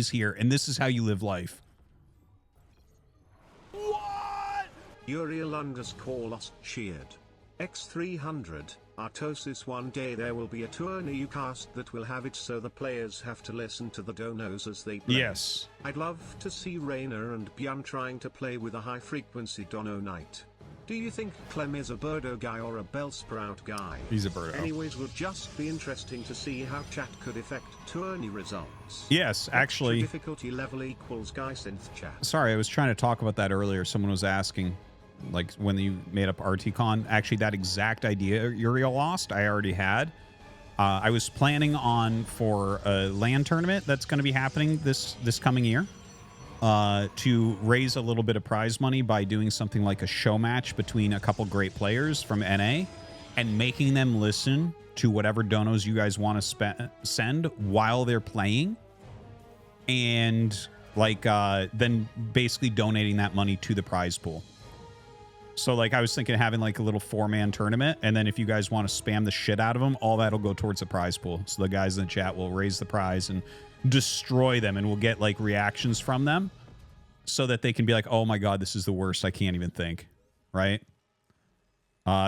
here, and this is how you live life. Uriel _ lost cheered. X300, Artosis. One day there will be a tourney cast that will have it so the players have to listen to the donos as they play. Yes. I'd love to see Rainer and Björn trying to play with a high frequency dono night. Do you think Clem is a Birdo guy or a Bellsprout guy? He's a Birdo. Anyways, would just be interesting to see how chat could affect tourney results. Yes, actually. Difficulty level equals guy synth chat. Sorry, I was trying to talk about that earlier. Someone was asking, like, when you made up RTCon. Actually, that exact idea Uriel lost, I already had. I was planning on for a LAN tournament that's going to be happening this coming year. To raise a little bit of prize money by doing something like a show match between a couple great players from NA and making them listen to whatever donos you guys want to send while they're playing, and like then basically donating that money to the prize pool. So like I was thinking of having like a little 4-man tournament, and then if you guys want to spam the shit out of them, all that'll go towards the prize pool. So the guys in the chat will raise the prize and destroy them, and we'll get like reactions from them so that they can be like, oh my god, this is the worst, I can't even think, right?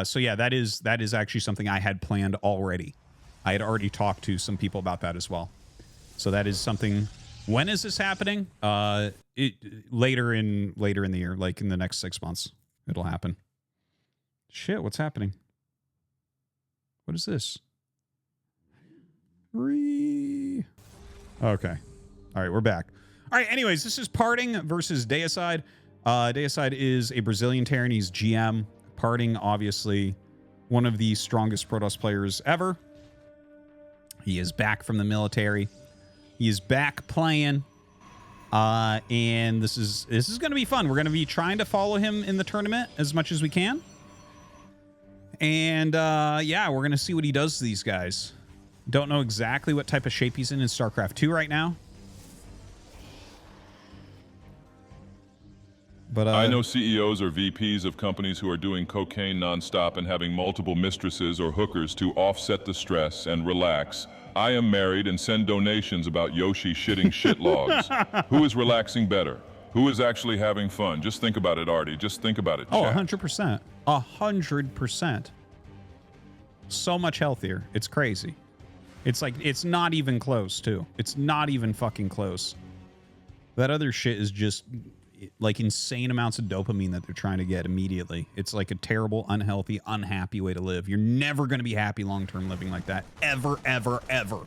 So yeah, that is actually something I had planned already. I had already talked to some people about that as well. So that is something. When is this happening? Later in the year, like in the next 6 months, it'll happen. Shit, what's happening? What is this? Okay. All right, we're back. All right, anyways, this is Parting versus Deicide. Deicide is a Brazilian Terran. He's GM. Parting, obviously, one of the strongest Protoss players ever. He is back from the military. He is back playing. And this is going to be fun. We're going to be trying to follow him in the tournament as much as we can. And, yeah, we're going to see what he does to these guys. Don't know exactly what type of shape he's in StarCraft 2 right now. But I know CEOs or VPs of companies who are doing cocaine nonstop and having multiple mistresses or hookers to offset the stress and relax. I am married and send donations about Yoshi shitting shit logs. Who is relaxing better? Who is actually having fun? Just think about it, Artie. Just think about it, oh, chat. 100%. 100%. So much healthier. It's crazy. It's like, it's not even close, too. It's not even fucking close. That other shit is just like insane amounts of dopamine that they're trying to get immediately. It's like a terrible, unhealthy, unhappy way to live. You're never going to be happy long-term living like that. Ever, ever, ever.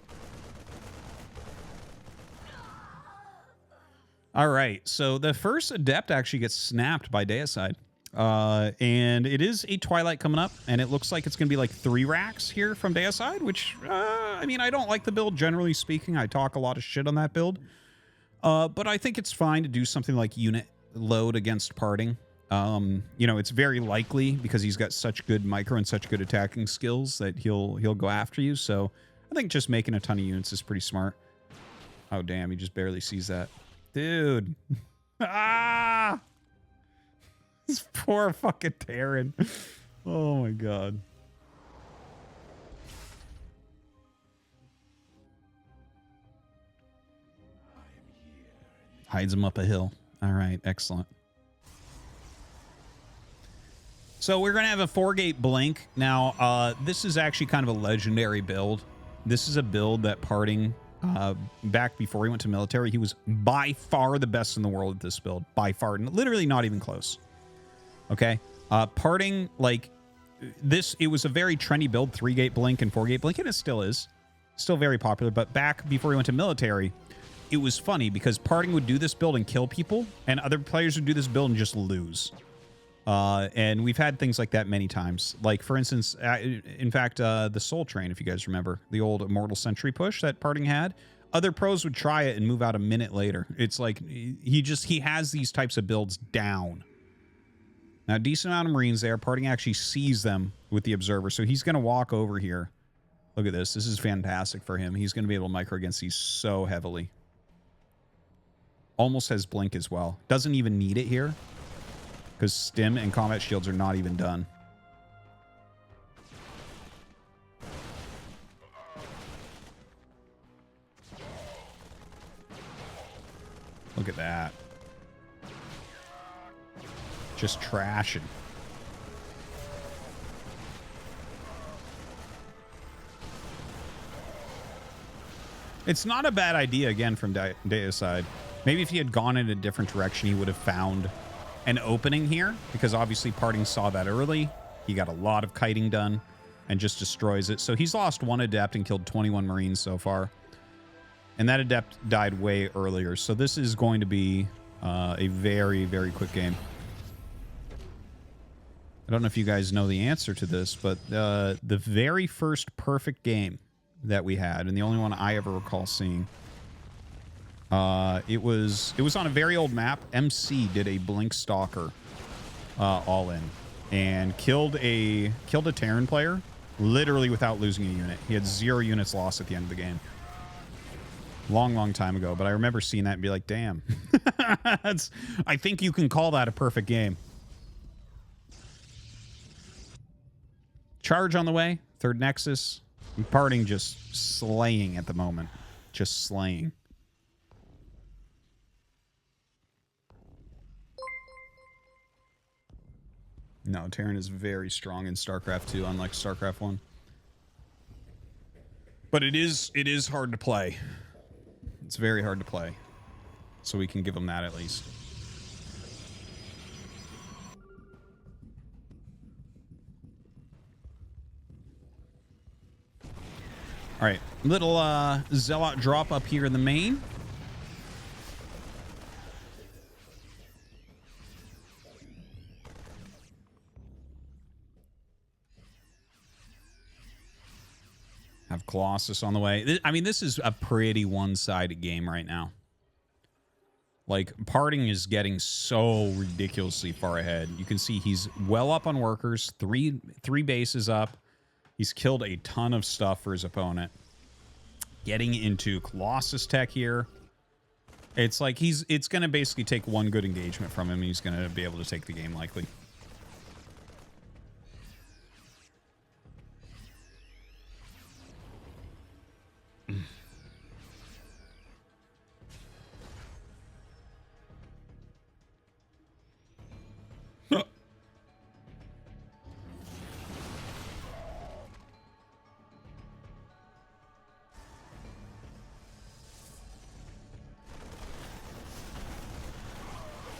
All right. So the first Adept actually gets snapped by Deicide. And it is a Twilight coming up, and it looks like it's going to be like 3 racks here from Deicide, which, I mean, I don't like the build, generally speaking. I talk a lot of shit on that build. But I think it's fine to do something like unit load against Parting. You know, it's very likely because he's got such good micro and such good attacking skills that he'll go after you. So I think just making a ton of units is pretty smart. Oh, damn. He just barely sees that. Dude. Ah! This poor fucking Terran. Oh, my God. Hides him up a hill. All right, excellent. So we're going to have a 4-gate blink. Now, this is actually kind of a legendary build. This is a build that Parting, back before he went to military, he was by far the best in the world at this build. By far. Literally not even close. Okay? Parting, like, this, it was a very trendy build, 3-gate blink and 4-gate blink, and it still is. Still very popular. But back before he went to military, it was funny because Parting would do this build and kill people, and other players would do this build and just lose. And we've had things like that many times. Like, for instance, in fact, the Soul Train, if you guys remember, the old Immortal Sentry push that Parting had, other pros would try it and move out a minute later. It's like, he has these types of builds down. Now, decent amount of Marines there. Parting actually sees them with the Observer, so he's going to walk over here. Look at this. This is fantastic for him. He's going to be able to micro against these so heavily. Almost has blink as well. Doesn't even need it here because stim and combat shields are not even done. Look at that. Just trashing. It's not a bad idea, again, from Deicide. Maybe if he had gone in a different direction, he would have found an opening here, because obviously Parting saw that early. He got a lot of kiting done and just destroys it. So he's lost 1 Adept and killed 21 Marines so far. And that Adept died way earlier. So this is going to be a very, very quick game. I don't know if you guys know the answer to this, but the very first perfect game that we had, and the only one I ever recall seeing, it was on a very old map. MC did a Blink Stalker all in and killed a Terran player literally without losing a unit. He had 0 units lost at the end of the game. Long time ago, but I remember seeing that and be like, damn. I think you can call that a perfect game. Charge on the way. 3rd Nexus. Parting just slaying at the moment. Just slaying. No, Terran is very strong in StarCraft 2, unlike StarCraft 1. But it is hard to play. It's very hard to play. So we can give them that at least. All right, little Zealot drop up here in the main. Have Colossus on the way. I mean, this is a pretty one-sided game right now. Like, Parting is getting so ridiculously far ahead. You can see he's well up on workers, three bases up. He's killed a ton of stuff for his opponent. Getting into Colossus tech here. It's like it's going to basically take one good engagement from him, and he's going to be able to take the game likely.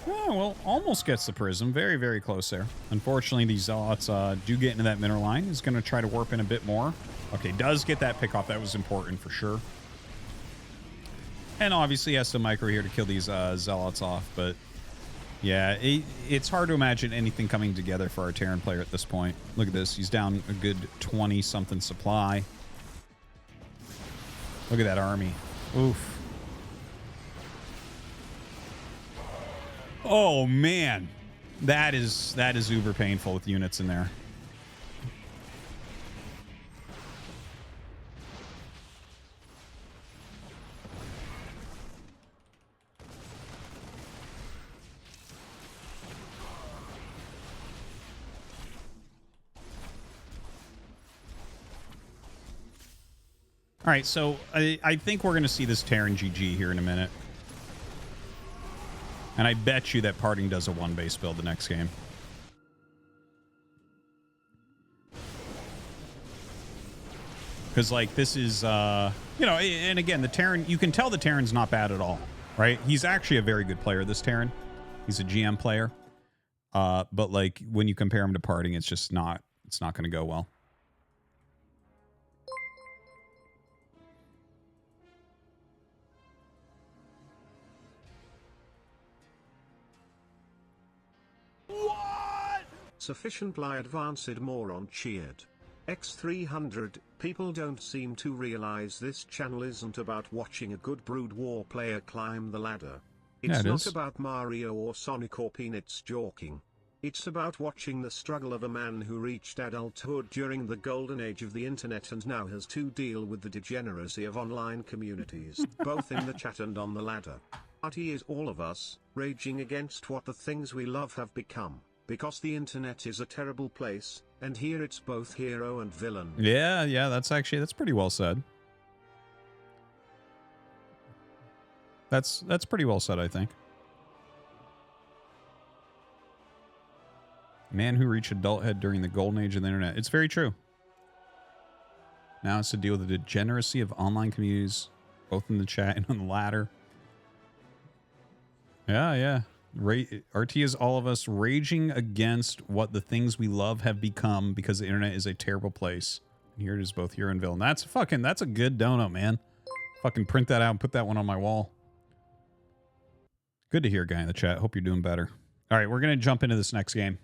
Oh, well, almost gets the Prism. Very, very close there. Unfortunately, these Zealots do get into that middle line. He's going to try to warp in a bit more. Okay, does get that pick off. That was important for sure. And obviously he has to micro here to kill these Zealots off. But yeah, it's hard to imagine anything coming together for our Terran player at this point. Look at this. He's down a good 20-something supply. Look at that army. Oof. Oh, man. That is uber painful with units in there. All right, so I think we're going to see this Terran GG here in a minute. And I bet you that Parting does a 1-base build the next game. Because, like, this is, you know, and again, the Terran, you can tell the Terran's not bad at all, right? He's actually a very good player, this Terran. He's a GM player. But, like, when you compare him to Parting, it's just not, it's not going to go well. Sufficiently advanced moron cheered. X300, people don't seem to realize this channel isn't about watching a good Brood War player climb the ladder. It's not about Mario or Sonic or Peanuts joking. It's about watching the struggle of a man who reached adulthood during the golden age of the internet and now has to deal with the degeneracy of online communities, both in the chat and on the ladder. Artie is all of us, raging against what the things we love have become. Because the internet is a terrible place, and here it's both hero and villain. Yeah, that's pretty well said. That's pretty well said, I think. Man who reached adulthood during the golden age of the internet. It's very true. Now it's to deal with the degeneracy of online communities, both in the chat and on the ladder. Yeah. RT is all of us raging against what the things we love have become because the internet is a terrible place. And here it is both here and villain. That's a good dono, man. Fucking print that out and put that one on my wall. Good to hear, guy in the chat. Hope you're doing better. All right, we're going to jump into this next game.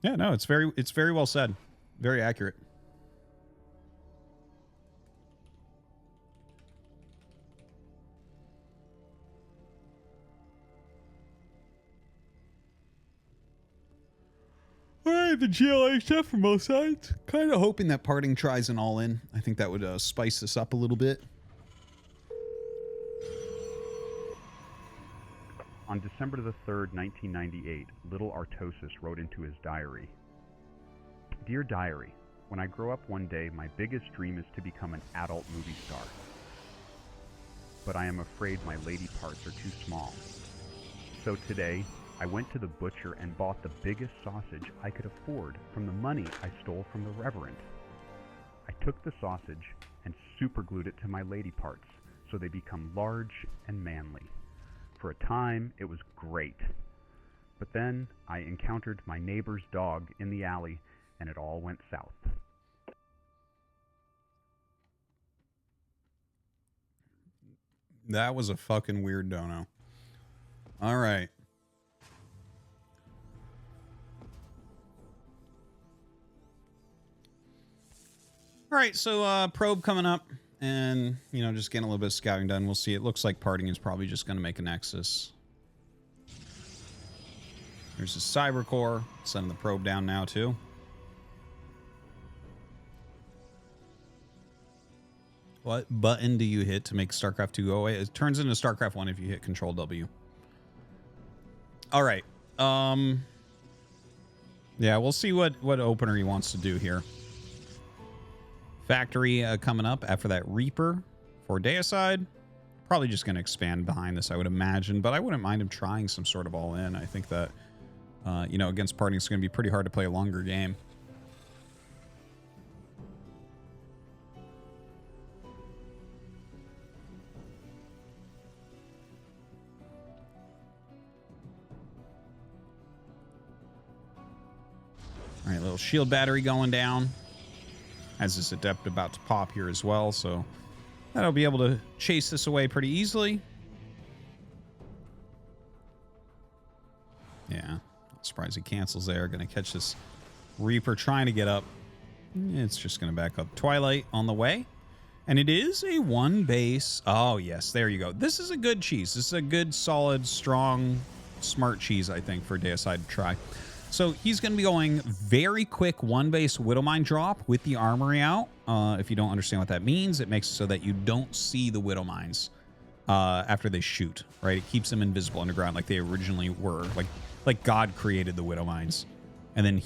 Yeah, no, it's very well said. Very accurate. All right, the GLA stuff from both sides. Kind of hoping that parting tries an all-in. I think that would spice this up a little bit. On December the 3rd, 1998, little Artosis wrote into his diary, "Dear Diary, when I grow up one day, my biggest dream is to become an adult movie star. But I am afraid my lady parts are too small. So today, I went to the butcher and bought the biggest sausage I could afford from the money I stole from the Reverend. I took the sausage and superglued it to my lady parts so they become large and manly. For a time, it was great. But then I encountered my neighbor's dog in the alley and it all went south." That was a fucking weird dono. All right. All right, so probe coming up, and, you know, just getting a little bit of scouting done. We'll see. It looks like parting is probably just going to make a nexus. There's a cyber core. Sending the probe down now, too. What button do you hit to make StarCraft 2 go away? It turns into StarCraft 1 if you hit Control W. All right. Yeah, we'll see what opener he wants to do here. Factory coming up after that Reaper for Deicide. Probably just going to expand behind this, I would imagine. But I wouldn't mind him trying some sort of all-in. I think that, you know, against parting, it's going to be pretty hard to play a longer game. All right, little shield battery going down. Has this adept about to pop here as well, so that'll be able to chase this away pretty easily. Yeah, surprised he cancels there. Gonna catch this Reaper trying to get up. It's just gonna back up. Twilight on the way. And it is a one base. Oh, yes, there you go. This is a good cheese. This is a good, solid, strong, smart cheese, I think, for Deicide to try. So he's going to be going very quick one base Widowmine drop with the armory out. If you don't understand what that means, it makes it so that you don't see the Widowmines after they shoot, right? It keeps them invisible underground like they originally were. Like God created the Widowmines. And then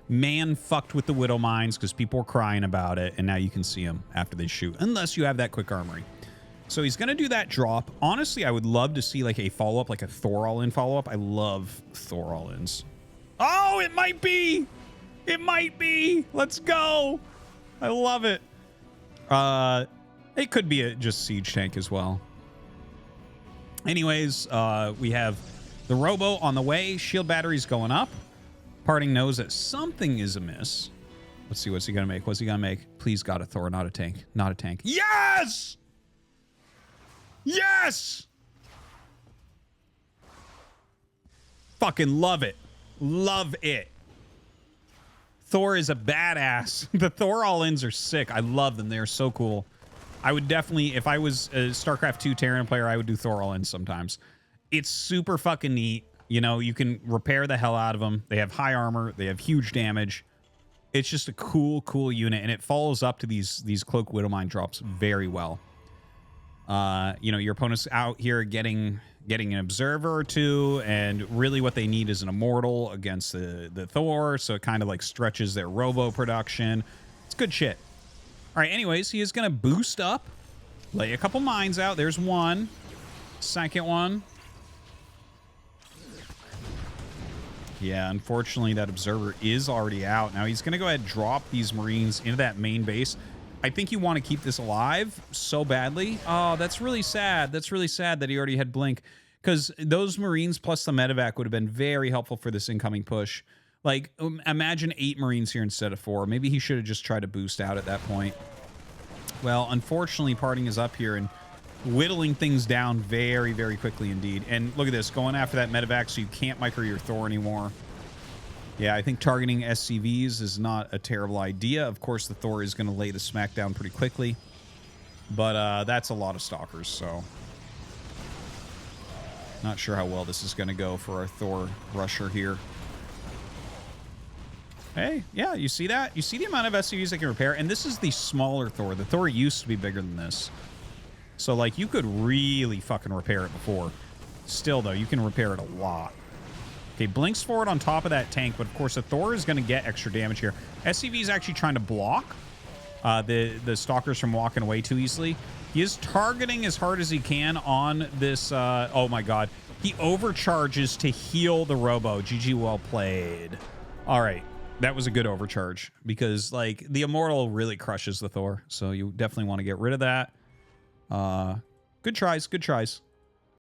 man fucked with the Widowmines because people were crying about it, and now you can see them after they shoot, unless you have that quick armory. So he's going to do that drop. Honestly, I would love to see like a follow-up, like a Thor all-in follow-up. I love Thor all-ins. Oh, it might be. It might be. Let's go. I love it. It could be just siege tank as well. Anyways, we have the Robo on the way. Shield batteries going up. Parting knows that something is amiss. Let's see. What's he going to make? What's he going to make? Please, God, a Thor, not a tank. Not a tank. Yes! Yes! Fucking love it. Love it. Thor is a badass. The Thor all-ins are sick. I love them. They're so cool. I would definitely, if I was a StarCraft 2 Terran player, I would do Thor all-ins sometimes. It's super fucking neat. You know, you can repair the hell out of them. They have high armor. They have huge damage. It's just a cool, cool unit, and it follows up to these Cloak Widowmine drops very well. You know, your opponent's out here getting an observer or two, and really what they need is an immortal against the Thor, so it kind of like stretches their robo production. It's good shit. All right, anyways, he is going to boost up, lay a couple mines out. There's one. Second one. Yeah, unfortunately, that observer is already out. Now he's going to go ahead and drop these Marines into that main base. I think you want to keep this alive so badly. Oh, that's really sad. That's really sad that he already had Blink, because those Marines plus the medevac would have been very helpful for this incoming push. Like, imagine 8 Marines here instead of 4. Maybe he should have just tried to boost out at that point. Well, unfortunately, parting is up here and whittling things down very, very quickly indeed. And look at this, going after that medevac so you can't micro your Thor anymore. Yeah, I think targeting SCVs is not a terrible idea. Of course, the Thor is going to lay the smackdown pretty quickly. But that's a lot of Stalkers, so... Not sure how well this is going to go for our Thor rusher here. Hey, yeah, you see that? You see the amount of SCVs I can repair? And this is the smaller Thor. The Thor used to be bigger than this. So, like, you could really fucking repair it before. Still, though, you can repair it a lot. Okay, blinks forward on top of that tank, but of course the Thor is going to get extra damage here. SCV is actually trying to block the Stalkers from walking away too easily. He is targeting as hard as he can on this. Oh my god. He overcharges to heal the Robo. GG, well played. All right. That was a good overcharge because, like, the Immortal really crushes the Thor. So you definitely want to get rid of that. Good tries. Good tries.